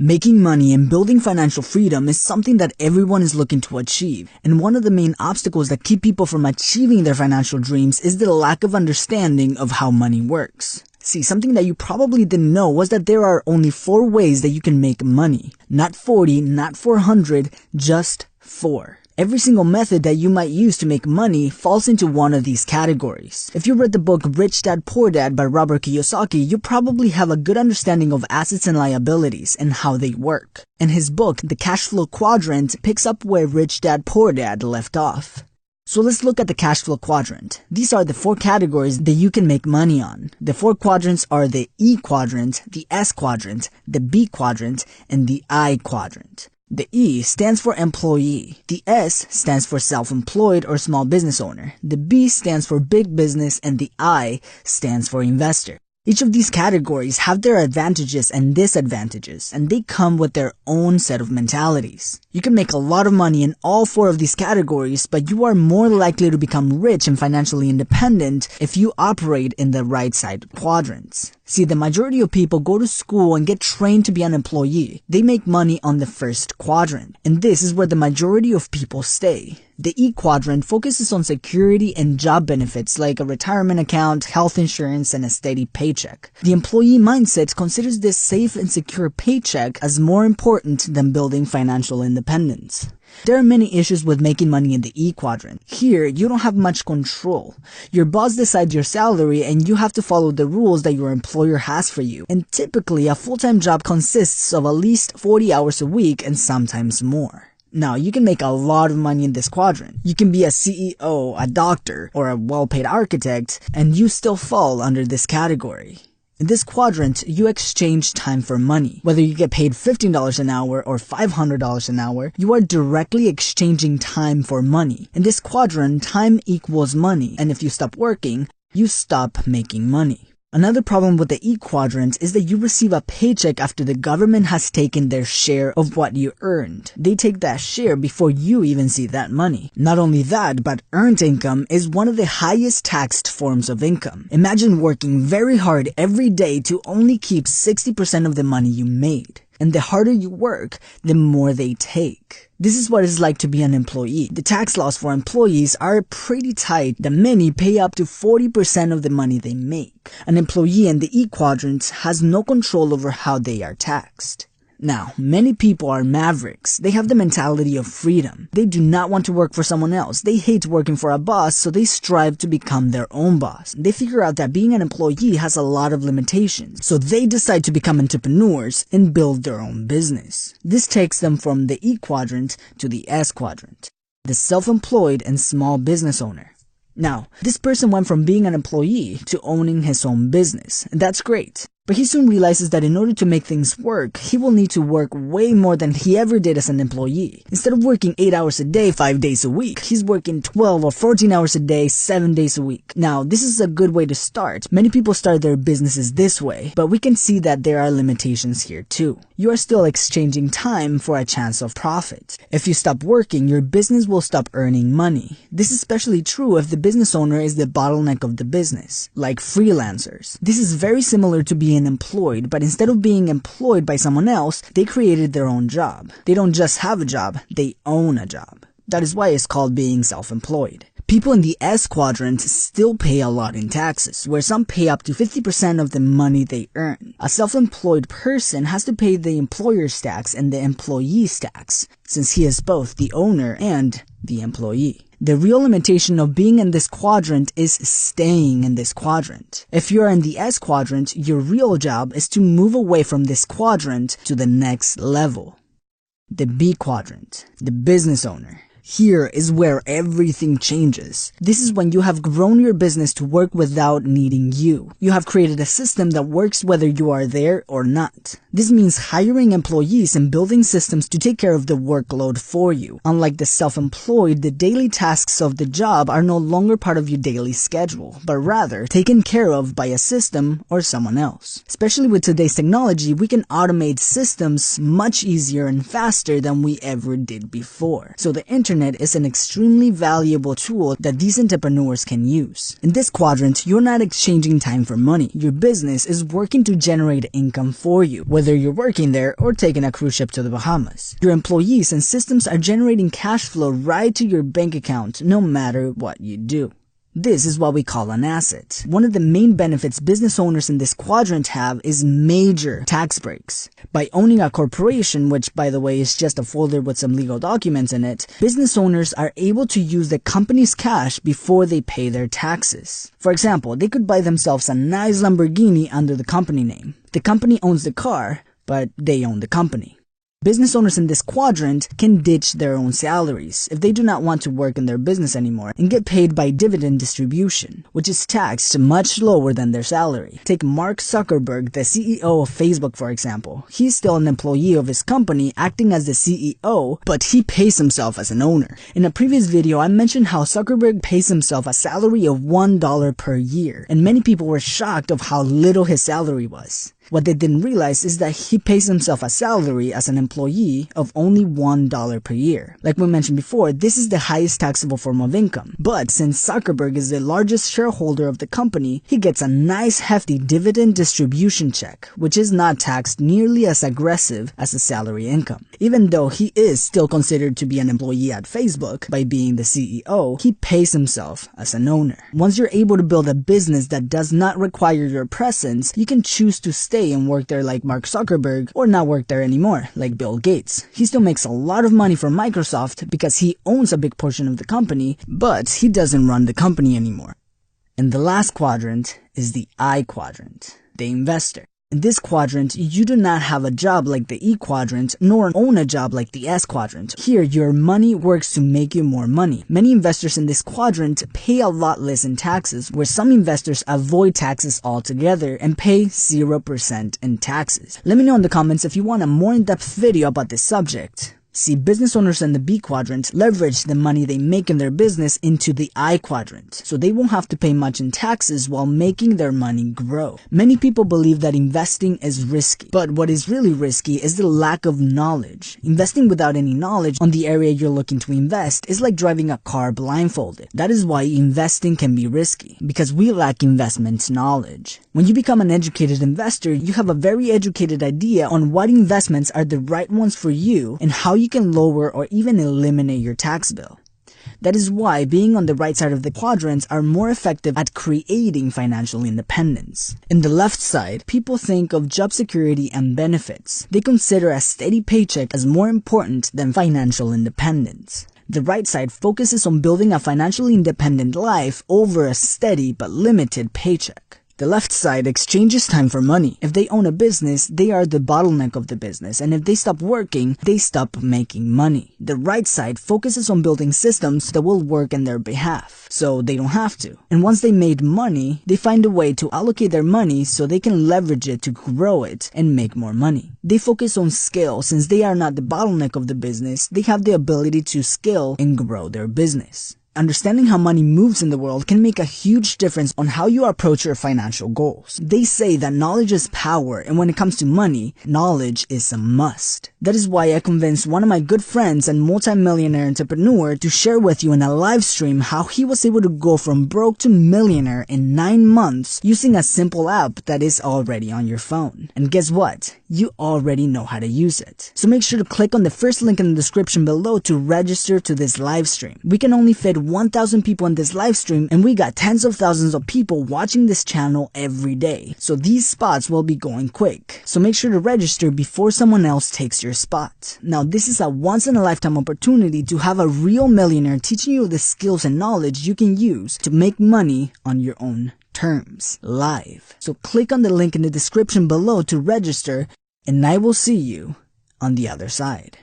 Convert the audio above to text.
Making money and building financial freedom is something that everyone is looking to achieve, and one of the main obstacles that keep people from achieving their financial dreams is the lack of understanding of how money works. See, something that you probably didn't know was that there are only 4 ways that you can make money. Not 40, not 400, just 4. Every single method that you might use to make money falls into one of these categories. If you read the book Rich Dad Poor Dad by Robert Kiyosaki, you probably have a good understanding of assets and liabilities and how they work. In his book, The Cash Flow Quadrant picks up where Rich Dad Poor Dad left off. So let's look at the cash flow quadrant. These are the 4 categories that you can make money on. The 4 quadrants are the E quadrant, the S quadrant, the B quadrant, and the I quadrant. The E stands for employee. The S stands for self-employed or small business owner. The B stands for big business, and the I stands for investor. Each of these categories have their advantages and disadvantages, and they come with their own set of mentalities. You can make a lot of money in all 4 of these categories, but you are more likely to become rich and financially independent if you operate in the right side quadrants. See, the majority of people go to school and get trained to be an employee. They make money on the first quadrant, and this is where the majority of people stay. The E quadrant focuses on security and job benefits like a retirement account, health insurance, and a steady paycheck. The employee mindset considers this safe and secure paycheck as more important than building financial independence. There are many issues with making money in the E quadrant. Here, you don't have much control. Your boss decides your salary and you have to follow the rules that your employer has for you. And typically, a full-time job consists of at least 40 hours a week and sometimes more. Now, you can make a lot of money in this quadrant. You can be a CEO, a doctor, or a well-paid architect, and you still fall under this category. In this quadrant, you exchange time for money. Whether you get paid $15 an hour or $500 an hour, you are directly exchanging time for money. In this quadrant, time equals money, and if you stop working, you stop making money. Another problem with the E quadrant is that you receive a paycheck after the government has taken their share of what you earned. They take that share before you even see that money. Not only that, but earned income is one of the highest taxed forms of income. Imagine working very hard every day to only keep 60% of the money you made. And the harder you work, the more they take. This is what it's like to be an employee. The tax laws for employees are pretty tight that many pay up to 40% of the money they make. An employee in the E quadrant has no control over how they are taxed. Now, many people are mavericks. They have the mentality of freedom. They do not want to work for someone else. They hate working for a boss, so they strive to become their own boss. They figure out that being an employee has a lot of limitations, so they decide to become entrepreneurs and build their own business. This takes them from the E quadrant to the S quadrant, the self-employed and small business owner. Now, this person went from being an employee to owning his own business, and that's great. But he soon realizes that in order to make things work, he will need to work way more than he ever did as an employee. Instead of working 8 hours a day, 5 days a week, he's working 12 or 14 hours a day, 7 days a week. Now, this is a good way to start. Many people start their businesses this way, but we can see that there are limitations here too. You are still exchanging time for a chance of profit. If you stop working, your business will stop earning money. This is especially true if the business owner is the bottleneck of the business, like freelancers. This is very similar to being employed, but instead of being employed by someone else, they created their own job. They don't just have a job, they own a job. That is why it's called being self-employed. People in the S quadrant still pay a lot in taxes, where some pay up to 50% of the money they earn. A self-employed person has to pay the employer's tax and the employee's tax, since he is both the owner and the employee. The real limitation of being in this quadrant is staying in this quadrant. If you are in the S quadrant, your real job is to move away from this quadrant to the next level. The B quadrant, the business owner. Here is where everything changes. This is when you have grown your business to work without needing you. You have created a system that works whether you are there or not. This means hiring employees and building systems to take care of the workload for you. Unlike the self-employed, the daily tasks of the job are no longer part of your daily schedule, but rather taken care of by a system or someone else. Especially with today's technology, we can automate systems much easier and faster than we ever did before. So the internet is an extremely valuable tool that these entrepreneurs can use. In this quadrant, you're not exchanging time for money. Your business is working to generate income for you. whether you're working there or taking a cruise ship to the Bahamas. Your employees and systems are generating cash flow right to your bank account no matter what you do. This is what we call an asset. One of the main benefits business owners in this quadrant have is major tax breaks. By owning a corporation, which by the way is just a folder with some legal documents in it, business owners are able to use the company's cash before they pay their taxes. For example, they could buy themselves a nice Lamborghini under the company name. The company owns the car, but they own the company. Business owners in this quadrant can ditch their own salaries if they do not want to work in their business anymore and get paid by dividend distribution, which is taxed much lower than their salary. Take Mark Zuckerberg, the CEO of Facebook, for example. He's still an employee of his company acting as the CEO, but he pays himself as an owner. In a previous video, I mentioned how Zuckerberg pays himself a salary of $1 per year, and many people were shocked of how little his salary was. What they didn't realize is that he pays himself a salary as an employee of only $1 per year. Like we mentioned before, this is the highest taxable form of income. But since Zuckerberg is the largest shareholder of the company, he gets a nice hefty dividend distribution check, which is not taxed nearly as aggressive as the salary income. Even though he is still considered to be an employee at Facebook by being the CEO, he pays himself as an owner. Once you're able to build a business that does not require your presence, you can choose to stay and work there like Mark Zuckerberg or not work there anymore like Bill Gates. He still makes a lot of money from Microsoft because he owns a big portion of the company, but he doesn't run the company anymore. And the last quadrant is the I quadrant, the investor. In this quadrant, you do not have a job like the E quadrant, nor own a job like the S quadrant. Here, your money works to make you more money. Many investors in this quadrant pay a lot less in taxes, where some investors avoid taxes altogether and pay 0% in taxes. Let me know in the comments if you want a more in-depth video about this subject. See, business owners in the B quadrant leverage the money they make in their business into the I quadrant, so they won't have to pay much in taxes while making their money grow. Many people believe that investing is risky, but what is really risky is the lack of knowledge. Investing without any knowledge on the area you're looking to invest is like driving a car blindfolded. That is why investing can be risky, because we lack investment knowledge. When you become an educated investor, you have a very educated idea on what investments are the right ones for you and how you can lower or even eliminate your tax bill. That is why being on the right side of the quadrants are more effective at creating financial independence. In the left side, people think of job security and benefits. They consider a steady paycheck as more important than financial independence. The right side focuses on building a financially independent life over a steady but limited paycheck. The left side exchanges time for money. If they own a business, they are the bottleneck of the business, and if they stop working, they stop making money. The right side focuses on building systems that will work in their behalf, so they don't have to. And once they made money, they find a way to allocate their money so they can leverage it to grow it and make more money. They focus on scale. Since they are not the bottleneck of the business, they have the ability to scale and grow their business. Understanding how money moves in the world can make a huge difference on how you approach your financial goals. They say that knowledge is power, and when it comes to money, knowledge is a must. That is why I convinced one of my good friends and multi-millionaire entrepreneur to share with you in a live stream how he was able to go from broke to millionaire in 9 months using a simple app that is already on your phone. And guess what? You already know how to use it. So make sure to click on the first link in the description below to register to this live stream. We can only fit 1,000 people in this live stream, and we got tens of thousands of people watching this channel every day. So these spots will be going quick. So make sure to register before someone else takes your spot. Now, this is a once-in-a-lifetime opportunity to have a real millionaire teaching you the skills and knowledge you can use to make money on your own terms, live. So click on the link in the description below to register, and I will see you on the other side.